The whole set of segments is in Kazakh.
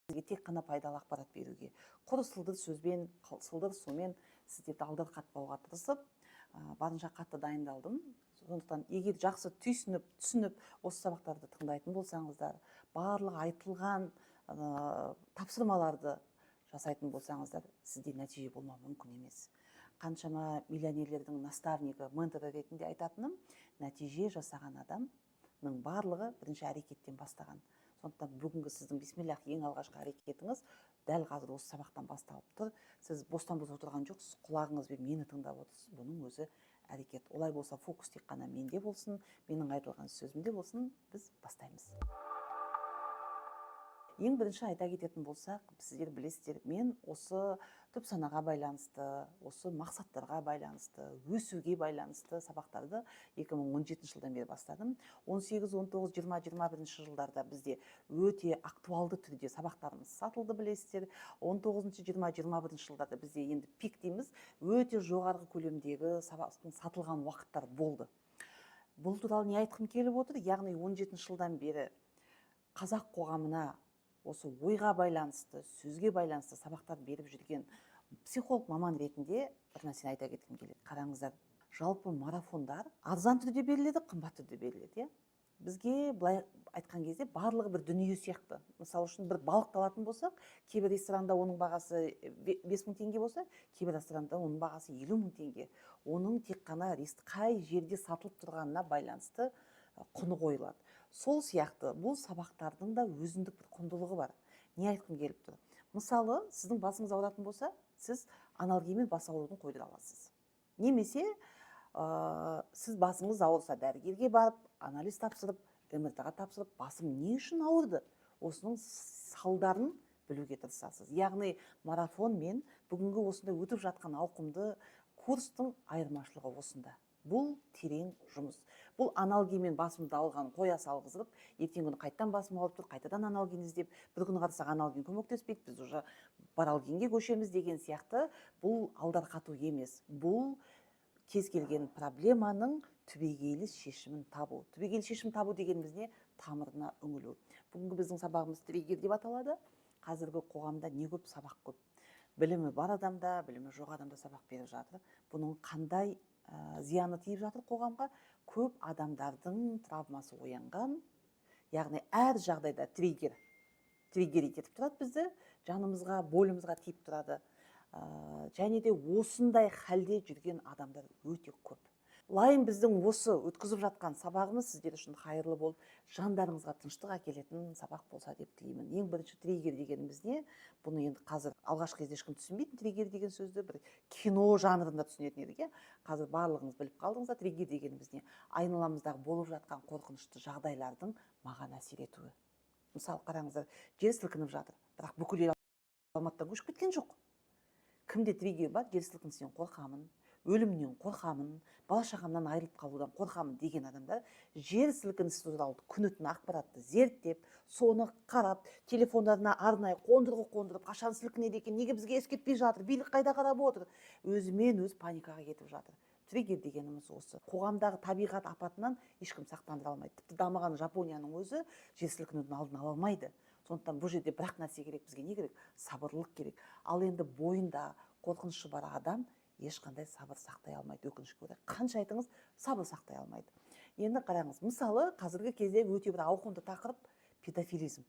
тек қана пайдалы ақпарат беруге, құр сылдыр сөзбен, сылдыр сумен сіздерді алдырқатпауға тырысып, барынша қатты дайындалдым. Сондықтан егер жақсы түсініп осы сабақтарды тыңдайтын болсаңыздар, барлық айтылған тапсырмаларды жасайтын болсаңыздар, сізде нәтиже болмауы мүмкін емес. Қаншама миллионерлердің наставнигі, менторы ретінде айтатыным, нәтиже жасаған адамның барлығы бірінші әрекеттен бастаған. Сондықтан бүгінгі сіздің бисмиллах ең алғашқы әрекетіңіз дәл қазір осы сабақтан басталып тұр. Сіз бостан-бос отырған жоқсыз, құлағыңызбен мені тыңдап отырсыз. Бұның өзі әрекет. Олай болса, фокус тек қана менде болсын, менің айтылған сөзімде болсын, біз бастаймыз. Ең бірінші айта кететін болсақ, сіздер білесіздер, мен осы түп санаға байланысты, осы мақсаттарға байланысты, өсуге байланысты сабақтарды 2017 жылдан бері бастадым. 18, 19, 20, 21 жылдарда бізде өте актуалды түрде сабақтарымыз сатылды, білесіздер. 19, 20, 21 жылдарда бізде енді пик дейміз, өте жоғарғы көлемдегі сабақтың сатылған уақыттар болды. Бұл туралы не айтқым келіп отыр? Яғни 17 жылдан бері қазақ қоғамына осы ойға байланысты, сөзге байланысты сабақтар беріп жүрген психолог маман ретінде бір нәрсені айта кеткім келеді. Қараңыздар, жалпы марафондар арзан түрде беріледі, қымбат түрде беріледі. Бізге былай айтқан кезде барлығы бір дүние сияқты. Мысалы үшін бір балықты алатын болсақ, кейбір ресторанда оның бағасы 5.000 теңге болса, кейбір ресторанда оның бағасы 50.000 теңге. Оның тек қана қай жерде сатылып тұрғанына байланысты құны қойылады. Сол сияқты бұл сабақтардың да өзіндік бір құндылығы бар. Не айтқым келіп тұр? Мысалы, сіздің басыңыз ауыратын болса, сіз анальгиямен бас ауруын қойдыра аласыз. Немесе сіз басыңыз ауырса, дәрігерге барып, анализ тапсырып, МРТ-ға тапсырып, басым не үшін ауырды? Осының салдарын білуге тырысасыз. Яғни марафон мен бүгінгі осында өтіп жатқан ауқымды курстың айырмашылығы осында. Бұл терең жұмыс. Бұл аналгиямен басымды алған қоя салғызып, ертеңгі күні қайттан басым ауырып тұр, қайтадан аналген іздеп, бір күні қарасақ аналген көмектеспейді, біз уже баралгенге көшеміз деген сияқты. Бұл алдарқату емес. Бұл кез келген проблеманың түбегейлі шешімін табу. Түбегейлі шешім табу дегеніміз не? Тамырына үңілу. Бүгінгі біздің сабағымыз триггер деп аталады. Қазіргі қоғамда не көп? Сабақ көп. Білімі бар адамда, білімі жоқ адамда сабақ беріп жатыр. Бұның қандай зияны тиіп жатыр қоғамға? Көп адамдардың травмасы оянған, яғни әр жағдайда триггер етіп тұрады бізді, жанымызға, бойымызға тиіп тұрады. Және де осындай халде жүрген адамдар өте көп. Лайым біздің осы өткізіп жатқан сабағымыз сіздер үшін қайырлы болып, жандарыңызға тыныштық әкелетін сабақ болса деп тілеймін. Ең бірінші триггер дегеніміз не? Бұны енді қазір алғашқы кезде ешкім түсінбейтін триггер деген сөзді, бір кино жанрында түсінетін едік. Қазір барлығыңыз біліп қалдыңыздар, триггер дегеніміз не? Айналамыздағы болып жатқан қорқынышты жағдайлардың маған әсер етуі. Мысалы, қараңыздар, жер сілкініп жатыр, бірақ бүкіл ел Алматыдан көшіп кеткен жоқ. Кімде триггер бар? Жер сілкінісінен қорқамын, өлімнен қорқамын, бала-шағамнан айырылып қалудан қорқамын деген адамдар жер сілкінісі туралы күні-түні ақпаратты зерттеп, соны қарап, телефондарына арнайы қондырғы қондырып, қашан сілкінеді екен, неге бізге ескертпей жатыр, билік қайда қарап отыр, өзімен өз паникаға кетіп жатыр. Триггер дегеніміз осы. Қоғамдағы табиғат апатынан ешкім сақтандыра алмайды. Тіпті дамыған Жапонияның өзі жер сілкінудің алдын ала алмайды. Сондықтан бұл жерде бір-ақ нәрсе керек, бізге не керек? Сабырлық керек. Ал енді бойында қорқынышы бар адам ешқандай сабыр сақтай алмайды, өкінішке орай. Қанша айтыңыз, сабыр сақтай алмайды. Енді қараңыз, мысалы, қазіргі кезде өте бір ауқымды тақырып педофилизм.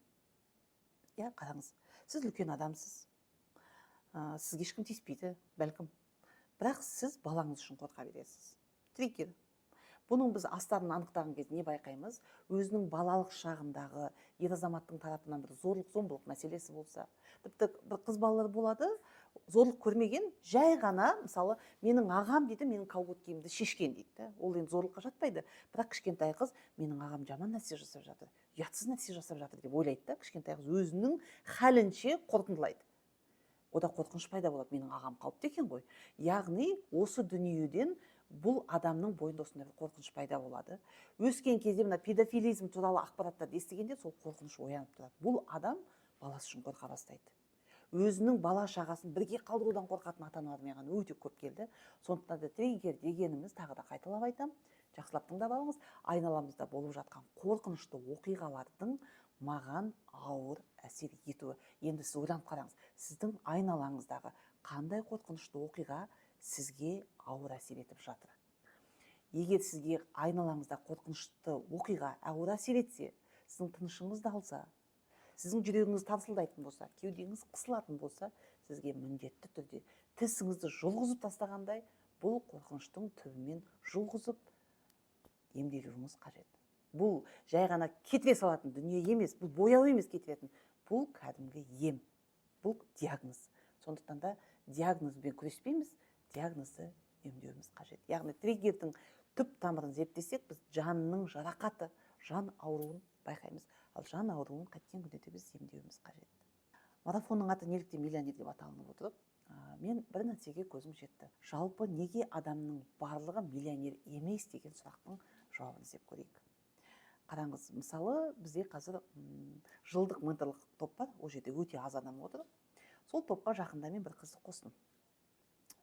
Қараңыз, сіз үлкен адамсыз, сізге ешкім тиіспейді, бәлкім. Бірақ сіз балаңыз үшін қорқа бересіз. Триггер. Бұның біз астарын анықтаған кезде не байқаймыз? Өзінің балалық шағындағы ер азаматтың тарапынан бір зорлық-зомбылық мәселесі болса, тіпті бір қыз балалар болады, зорлық көрмеген, жай ғана, мысалы, менің ағам дейді, менің колготкемді шешкен дейді. Ол енді зорлыққа жатпайды. Бірақ кішкентай қыз, менің ағам жаман нәрсе жасап жатыр, ұятсыз нәрсе жасап жатыр деп ойлайды да, кішкентай қыз өзінің хәлінше қорытындылайды. Ода қорқыныш пайда болады, менің ағам қауіпті екен ғой. Яғни, осы дүниеден бұл адамның бойында осындай қорқыныш пайда болады. Өскен кезде мына педофилизм туралы ақпараттарды естігенде сол қорқыныш оянып тұрады. Бұл адам баласы үшін қорқа бастайды. Өзінің бала шағасын бірге қалдырудан қорқатын ата-аналар маған өте көп келді. Сондықтан да триггер дегеніміз, тағы да қайталап айтамын, жақсылап тыңдап алыңыз, айналамызда болып жатқан қорқынышты оқиғалардың маған ауыр әсер етуі. Енді сіз ойланып қараңыз, сіздің айналаңыздағы қандай қорқынышты оқиға сізге ауыр әсер етіп жатыр? Егер сізге айналаңызда қорқынышты оқиға ауыр әсер етсе, сіздің тынышыңызды алса, сіздің жүрегіңіз тарсылдайтын болса, кеудеңіз қысылатын болса, сізге міндетті түрде тісіңізді жұлғызып тастағандай бұл қорқыныштың түбімен жұлғызып емделуіңіз қажет. Бұл жай ғана кетіре салатын дүние емес, бұл бояу емес кетіретін, бұл кәдімгі ем, бұл диагноз. Сондықтан да диагнозбен күреспейміз, диагнозды емдеуіміз қажет. Яғни триггердің түп тамырын зерттесек, біз жанның жарақаты, жан ауруын байқаймыз. Ал жан ауруын қайткен күнде де біз емдеуіміз қажет. Марафонның аты неліктен миллионер деп аталынып отыр? Мен бір нәрсеге көзім жетті. Жалпы неге адамның барлығы миллионер емес деген сұрақтың жауабын іздеп көрейік. Қараңыз, мысалы бізде қазір жылдық менторлық топ бар, ол жерде өте аз адам отыр. Сол топқа жақында мен бір қызды қостым.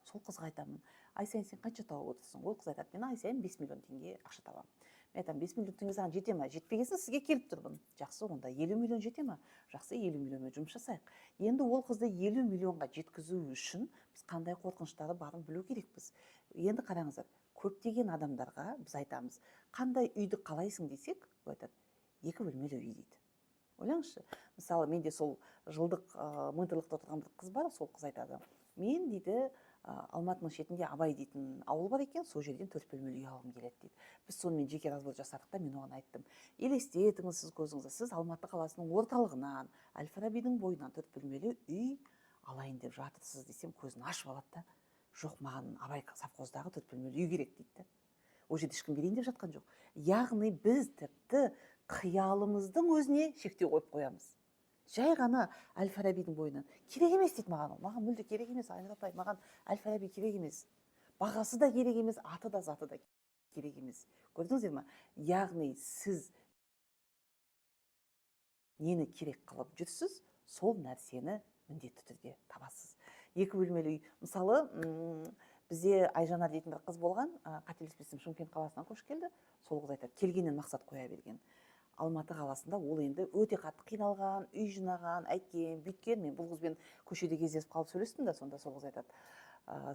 Сол қызға айтамын: ай сайын сен қанша тауып отырсың? Ол қыз айтады: мен ай сайын 5 миллион теңге ақша табамын. Мен айтамын: 5 миллион теңге саған жете ме? Жетпегесін сізге келіп тұрмын. Жақсы, онда 50 миллион жете ме? Жақсы, 50 миллионмен жұмыс жасайық. Енді ол қызды 50 миллионға жеткізу үшін біз қандай қорқыныштары барын білу керекпіз. Енді қараңыздар, көптеген адамдарға біз айтамыз: қандай үйді қалайсың десек, ол айтады: 2 бөлмелі үй дейді. Ойлаңызшы, мысалы менде сол жылдық менторлықта отырған бір қыз бар, сол қыз айтады: мен дейді Алматының шетінде Абай дейтін ауыл бар екен, сол жерден 4 бөлмелі үй алғым келеді дейді. Біз сонымен жеке разбор жасадық та, мен оған айттым: елестетіңіз сіз көзіңізді, сіз Алматы қаласының орталығынан, Әл-Фарабидің бойынан 4 бөлмелі үй алайын деп жатырсыз десем, көзін ашып алады да: жоқ, маған Абай совхоздағы 4 бөлмелі үй керек дейді. Ол жерде ешкім берейін деп жатқан жоқ. Яғни біз тіпті қиялымыздың өзіне шектеу қойып қоямыз. Жай ғана Әл-Фарабидің бойынан керек емес дейді маған. Маған мүлде керек емес, Айнұр апай, маған Әл-Фараби керек емес. Бағасы да керек емес, аты да заты да керек емес. Көрдіңіздер ме? Яғни сіз нені керек қылып жүрсіз, сол нәрсені міндетті түрде табасыз. 2 бөлмелі үй. Мысалы, бізде Айжанар дейтін бір қыз болған, қателеспесем Шымкент қаласынан көшіп келді. Сол қыз айтады: келгеннен мақсат қоя берген. Алматы қаласында ол енді өте қатты қиналған, үй жинаған, әйткен, бүйткен. Мен бұл қызбен көшеде кездесіп қалып сөйлестім да, сонда сол қыз айтады: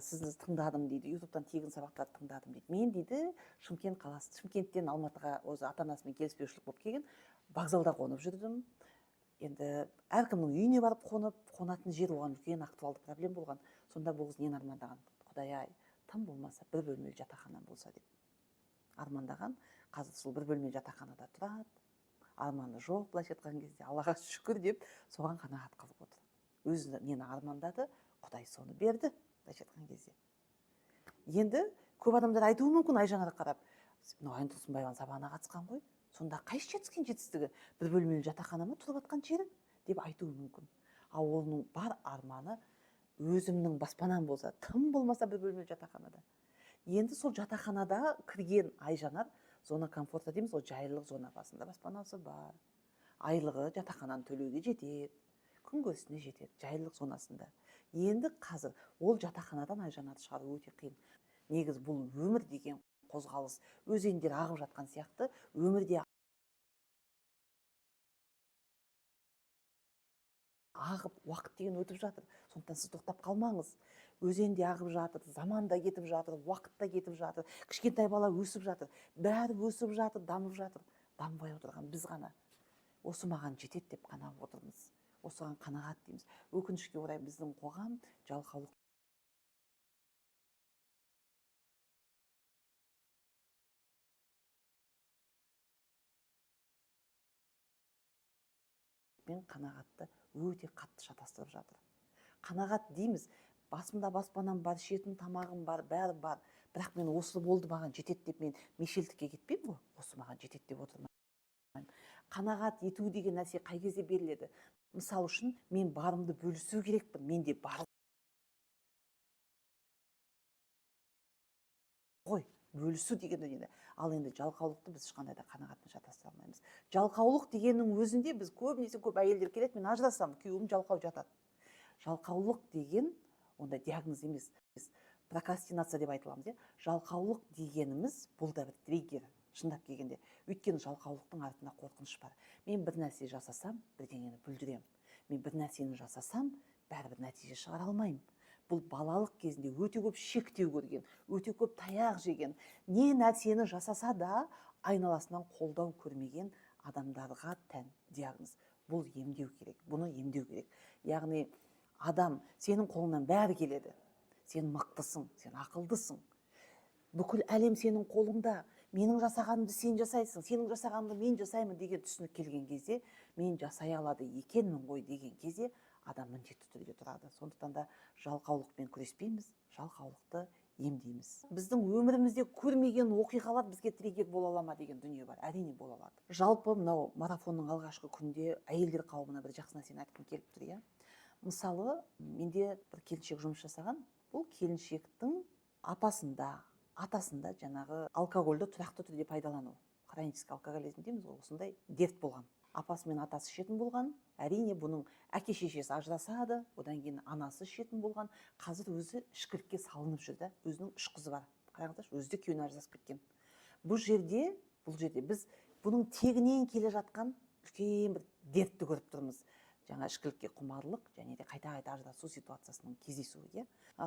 сізді тыңдадым дейді, ютубтан тегін сабақтарды тыңдадым дейді. Мен дейді Шымкенттен Алматыға өзі ата-анасымен келіспеушілік болып келген, вокзалда қонып жүрдім. Енді әркімнің үйіне барып қонатын жер оған үлкен актуалды проблем болған. Сонда бұл қыз нені армандаған: Құдай-ай, тым болмаса 1 бөлмелі жатақханам болса деп армандаған. Қазір сол 1 бөлмелі жатақханада тұрады. Арманы жоқ, былайша айтқан кезде, Аллаға шүкір деп соған қанағат қылып отыр. Өзі нені армандады, Құдай соны берді, былайша айтқан кезде. Енді көп адамдар айтуы мүмкін Айжанарға қарап: мынау Айнұр Тұрсынбаеваның сабағына қатысқан ғой, сонда қайсы жетіскен жетістігі, 1 бөлмелі жатақхана ма тұрып жатқан жері деп айтуы мүмкін. Ал оның бар арманы өзімнің баспанам болса, тым болмаса 1 бөлмелі жатақханада. Енді сол жатақханада кірген Айжанар зона комфорта дейміз, ол жайлылық зона басында баспанасы бар. Айлығы жатақхананы төлеуге жетеді, күнкөрісіне жетеді, жайлылық зонасында. Енді қазір ол жатақханадан Айжанарды шығару өте қиын. Негіз бұл өмір деген қозғалыс, өзендер ағып жатқан сияқты, өмірде ағып, уақыт деген өтіп жатыр. Сондықтан сіз тоқтап қалмаңыз. Өзенде ағып жатыр, заман да кетіп жатыр, уақыт та кетіп жатыр, кішкентай бала өсіп жатыр, бәрі өсіп жатыр, дамып жатыр. Дамбай отырған біз ғана осы маған жетеді деп қанап отырмыз. Осыған қанағат дейміз. Өкінішке орай біздің қоғам жалқаулық мен қанағатты өте қатты шатастырып жатыр. Қанағат дейміз, басымда баспанам бар, ішетін тамағым бар, бәрі бар. Бірақ мен осы болды маған жетеді деп мен мешелдікке кетпеймін ғой, осы маған жетеді деп отырмаймын. Қанағат ету деген нәрсе қай кезде беріледі? Мысалы үшін мен барымды бөлісу керекпін, менде бар ғой, бөлісу деген дүниені. Ал енді жалқаулықты біз ешқандай да қанағатпен шатастыра алмаймыз. Жалқаулық дегеннің өзінде біз көбінесе көп әйелдер келеді: мен ажырасам, күйеуім жалқау жатады. Жалқаулық деген онда диагноз емес, прокрастинация деп айтыламыз. Жалқаулық дегеніміз бұл да бір триггер. шындап келгенде. Өйткені жалқаулықтың артында қорқыныш бар. Мен бір нәрсе жасасам, бірдеңені бүлдірем. Мен бір нәрсені жасасам, бәрібір нәтиже шығара алмаймын. Бұл балалық кезінде өте көп шектеу көрген, өте көп таяқ жеген, не нәрсені жасаса да айналасынан қолдау көрмеген адамдарға тән диагноз. Бұл емдеу керек, бұны емдеу керек. Яғни адам, сенің қолыңнан бәрі келеді. Сен мықтысың, сен ақылдысың. Бүкіл әлем сенің қолыңда. Менің жасағанымды сен жасайсың, сенің жасағанымды мен жасаймын деген түсінік келген кезде, мен жасай алады екенмін ғой деген кезде, адам міндетті түрде тұрады. Сондықтан да жалқаулықпен күреспейміз, жалқаулықты емдейміз. Біздің өмірімізде көрмеген оқиғалар бізге триггер бола ала ма деген дүние бар. Әрине бола алады. Жалпы мынау марафонның алғашқы күнде әйелдер қауымына бір жақсы нәрсені айтқым келіп тұр, иә. Мысалы, менде бір келіншек жұмыс жасаған, бұл келіншектің апасында, атасында жаңағы алкогольді тұрақты түрде пайдалану. Хронический алкоголизм дейміз ғой, осындай дерт болған. Апасы мен атасы ішетін болған. Әрине бұның әке шешесі ажырасады, одан кейін анасы ішетін болған. Қазір өзі ішкілікке салынып жүр да, өзінің 3 қызы бар. Қараңыздаршы, өзі де күйеуіне ажырасып кеткен. Бұл жерде біз бұның тегінен келе жатқан үлкен бір дертті көріп тұрмыз. Жаңа ішкілікке құмарлық және де қайта-қайта ажырасу ситуациясының кездесуі.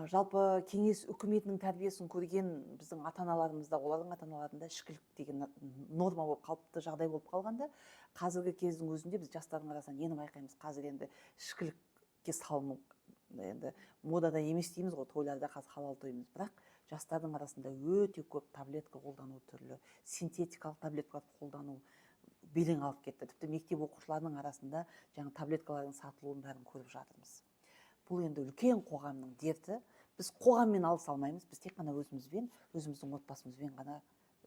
Жалпы кеңес үкіметінің тәрбиесін көрген біздің ата-аналарымызда, олардың ата-аналарында ішкілік деген норма болып қалыпты жағдай болып қалғанда, қазіргі кездің өзінде біз жастардың арасынан нені байқаймыз? Қазір енді ішкілікке салыну енді модада емес дейміз ғой, тойларда қазір халал тойымыз, бірақ жастардың арасында өте көп таблетка қолдану түрлі, синтетикалық таблеткаларды қолдану белең алып кетті. Тіпті мектеп оқушыларының арасында жаңа таблеткалардың сатылуын бәрін көріп жатырмыз. Бұл енді үлкен қоғамның дерті. Біз қоғаммен алыса алмаймыз, біз тек қана өзімізбен, өзіміздің отбасымызбен ғана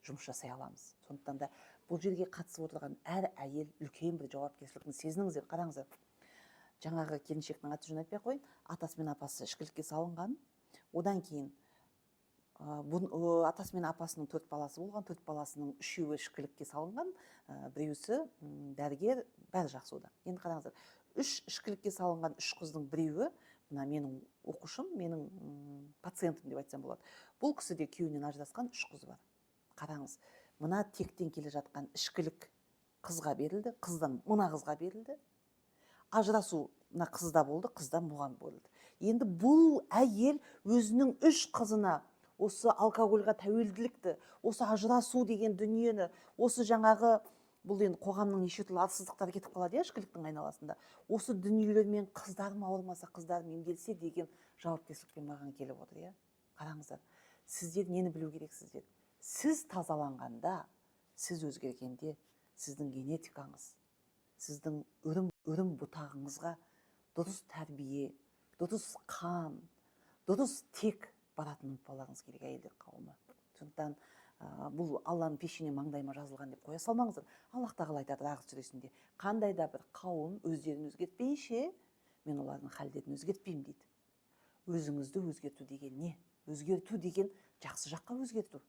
жұмыс жасай аламыз. Сондықтан да бұл жерге қатысып отырған әр әйел үлкен бір жауапкершілікті сезініңіздер. Қараңыздар, жаңағы келіншектің аты жөнін айтпай ақ қояйын, атасы мен апасы ішкілікке салынған, одан кейін атасы мен апасының 4 баласы болған, 4 баласының 3-еуі ішкілікке салынған, біреусі дәрігер, бәрі жақсы ода. Енді қараңыздар, 3 ішкілікке салынған 3 қыздың біреуі, мына менің оқушым, менің пациентім деп айтсам болады. Бұл кісі де күйеуінен ажырасқан 3 қызы бар. Қараңыз, мына тектен келе жатқан ішкілік қызға берілді, қыздан мына қызға берілді. Ажырасу мына қызда болды, қыздан бұған болды. Енді бұл әйел өзінің 3 қызына осы алкогольға тәуелділікті, осы ажырасу деген дүниені, осы жаңағы, бұл енді қоғамның неше түрлі арсыздықтары кетіп қалады, ішкіліктің айналасында. Осы дүниелермен қыздарым ауырмаса, қыздарым емделсе деген жауапкершілікпен маған келіп отыр. Қараңыздар, сіздер нені білу керексіздер? Сіз тазаланғанда, сіз өзгергенде, сіздің генетикаңыз, сіздің өрім бұтағыңызға дұрыс тәрбие, дұрыс қан, дұрыс тек баратын ұмытпауларыңыз керек, әйелдер қауымы. Сондықтан бұл Алланың пешіне маңдайыма жазылған деп қоя салмаңыздар. Аллах тағала айтады Рағыз сүресінде, қандай да бір қауым өздерін өзгертпейінше, мен олардың халдерін өзгертпеймін дейді. Өзіңізді өзгерту деген не? Өзгерту деген жақсы жаққа өзгерту.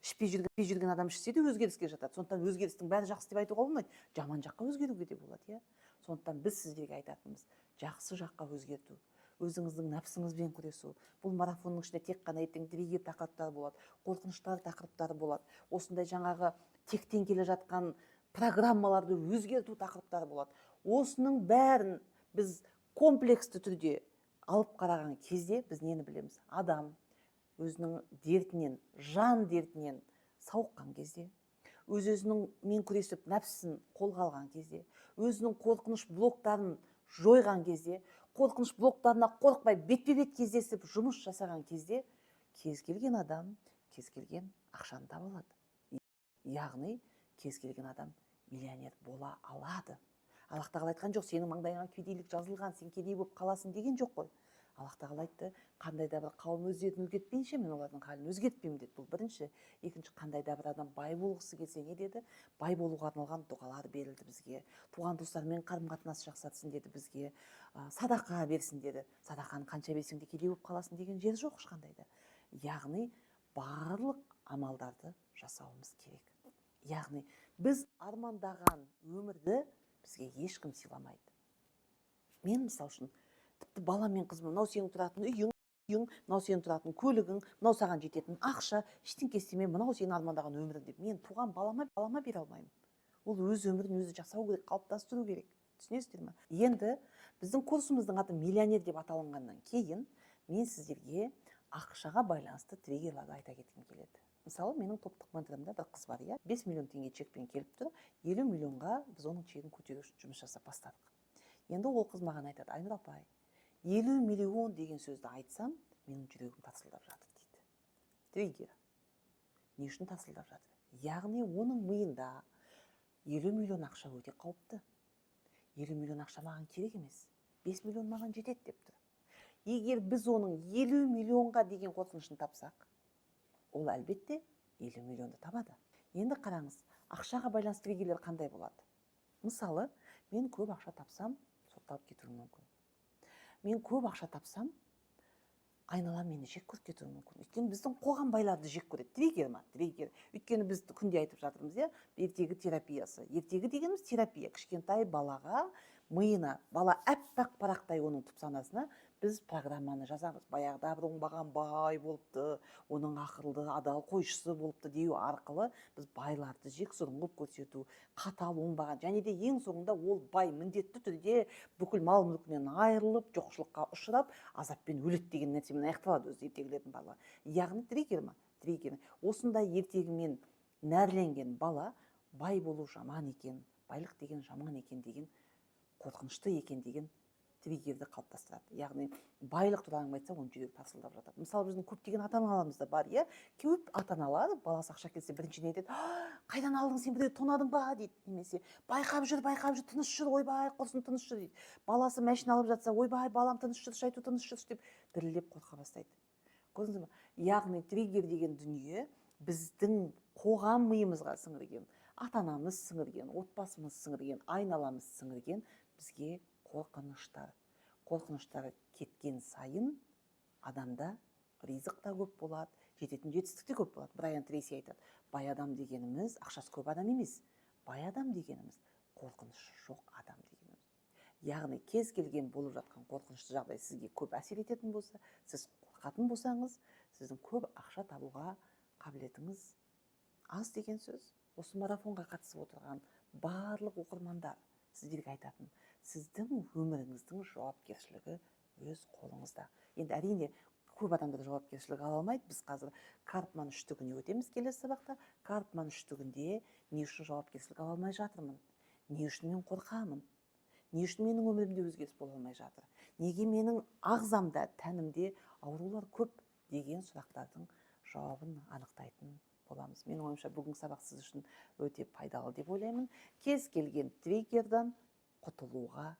Ішпей жүрген адам ішсе де өзгеріске жатады. Сондықтан өзгерістің бәрі жақсы деп айтуға болмайды. Жаман жаққа өзгеруге де болады. Сондықтан біз сіздерге айтатынымыз жақсы жаққа өзгерту. Өзіңіздің нәпсіңізбен күресу. Бұл марафонның ішінде тек қана ертең триггер тақырыптары болады, қорқыныштар тақырыптары болады. Осындай жаңағы тектен келе жатқан программаларды өзгерту тақырыптары болады. Осының бәрін біз комплексті түрде алып қараған кезде біз нені білеміз? Адам өзінің дертінен, жан дертінен сауыққан кезде, өзінің мен күресіп нәпсісін қолға алған кезде, өзінің қорқыныш блоктарын жойған кезде, қорқыныш блоктарына қорықпай бетпе-бет кездесіп жұмыс жасаған кезде, кез келген адам, кез келген ақшаны таба алады. Яғни, кез келген адам миллионер бола алады. Аллах тағала айтқан жоқ, сенің маңдайыңа кедейлік жазылған, сен кедей болып қаласың деген жоқ қой. Аллах тағала айтты, қандай да бір қауым өздерін өзгертпейінше, мен олардың халін өзгертпеймін деді. Бұл бірінші. Екінші, қандай да бір адам бай болғысы келсе не деді? Бай болуға арналған дұғалар берілді бізге. Туған достармен қарым-қатынас жақсартсын деді бізге. Садақа берсін деді. Садақаны қанша берсең де кедей болып қаласың деген жер жоқ ешқандай да. Яғни барлық амалдарды жасауымыз керек. Яғни біз армандаған өмірді бізге ешкім сыйламайды. Мен мысал үшін тіпті балам мен қызым, мынау сенің тұратын үйің, үйің, мынау сенің тұратын көлігің, мынау саған жететін ақша, ештеңке істемей, мынау сенің армандаған өмірің деп мен туған балама бере алмаймын. Ол өз өмірін өзі жасау керек, қалыптастыру керек. Түсінесіздер ме? Енді біздің курсымыздың аты миллионер деп аталынғаннан кейін мен сіздерге ақшаға байланысты триггерларды айта кеткім келеді. Мысалы, менің топтық менторымда бір қыз бар, 5 миллион теңге чекпен келіп тұр, 50 миллионға біз оның чегін көтеру үшін жұмыс жасап бастадық. Енді ол қыз маған айтады: Айнұр апай, 50 миллион деген сөзді айтсам, менің жүрегім тарсылдап жатыр дейді. Триггер. Не үшін тарсылдап жатыр? Яғни оның миында 50 миллион ақша өте қауіпті. 50 миллион ақша маған керек емес, 5 миллион маған жетеді деп тұр. Егер біз оның 50 миллионға деген қорқынышын тапсақ, ол әлбетте 50 миллионды табады. Енді қараңыз, ақшаға байланысты триггерлер қандай болады? Мысалы, мен көп ақша тапсам, сотталып кетуім мүмкін. Мен көп ақша тапсам, айналам мені жек көріп кетуі мүмкін. Өйткені біздің қоғам байларды жек көреді. Триггер ма? Триггер. Өйткені біз күнде айтып жатырмыз, ертегі терапиясы. Ертегі дегеніміз терапия. Кішкентай балаға миына, бала әппақ парақтай оның түпсанасына біз программаны жазамыз. Баяғыда бір оңбаған бай болыпты, оның ақылды, адал қойшысы болыпты деу арқылы біз байларды жексұрын қылып көрсету, қатал, оңбаған, және де ең соңында ол бай міндетті түрде бүкіл мал мүлкінен айырылып, жоқшылыққа ұшырап, азаппен өледі деген нәрсемен аяқталады өзі ертегілердің барлығы. Яғни триггер ма? Триггер. Осындай ертегімен нәрленген бала бай болу жаман екен, байлық деген жаман екен деген, қорқынышты екен деген триггерді қалыптастырады. Яғни байлық туралы айтса, оның жүрегі тарсылдап жатады. Мысалы, біздің көптеген ата-аналарымыз да бар, көп ата-аналар баласы ақша келсе бірінші не айтады: қайдан алдың, сен біреуді тонадың ба дейді. Немесе байқап жүр, тыныш жүр, ойбай құрсын, тыныш жүр дейді. Баласы машина алып жатса: ойбай балам тыныш жүрші, айту тыныш жүрші деп дірілдеп қорқа бастайды. Көрдіңіз бе? Яғни триггер деген дүние біздің қоғам миымызға сіңірген, ата-анамыз сіңірген, отбасымыз сіңірген, айналамыз сіңірген бізге қорқыныштар. Қорқыныштар кеткен сайын адамда ризық та көп болады, жететін жетістік те көп болады. Брайан Трейси айтады: бай адам дегеніміз ақшасы көп адам емес, бай адам дегеніміз қорқынышы жоқ адам дегеніміз. Яғни кез келген болып жатқан қорқынышты жағдай сізге көп әсер ететін болса, сіз қорқатын болсаңыз, сіздің көп ақша табуға қабілетіңіз аз деген сөз. Осы марафонға қатысып отырған барлық оқырмандар сіздерге айтатын: сіздің өміріңіздің жауапкершілігі өз қолыңызда. Енді әрине көп адамдар жауапкершілік ала алмайды. Біз қазір Карпман үштігіне өтеміз келесі сабақта. Карпман үштігінде не үшін жауапкершілік ала алмай жатырмын? Не үшін мен қорқамын? Не үшін менің өмірімде өзгеріс бола алмай жатыр? Неге менің ағзамда, тәнімде аурулар көп деген сұрақтардың жауабын анықтайтын боламыз. Менің ойымша бүгінгі сабақ сіз үшін өте пайдалы деп ойлаймын. Кез келген триггерден құтылуға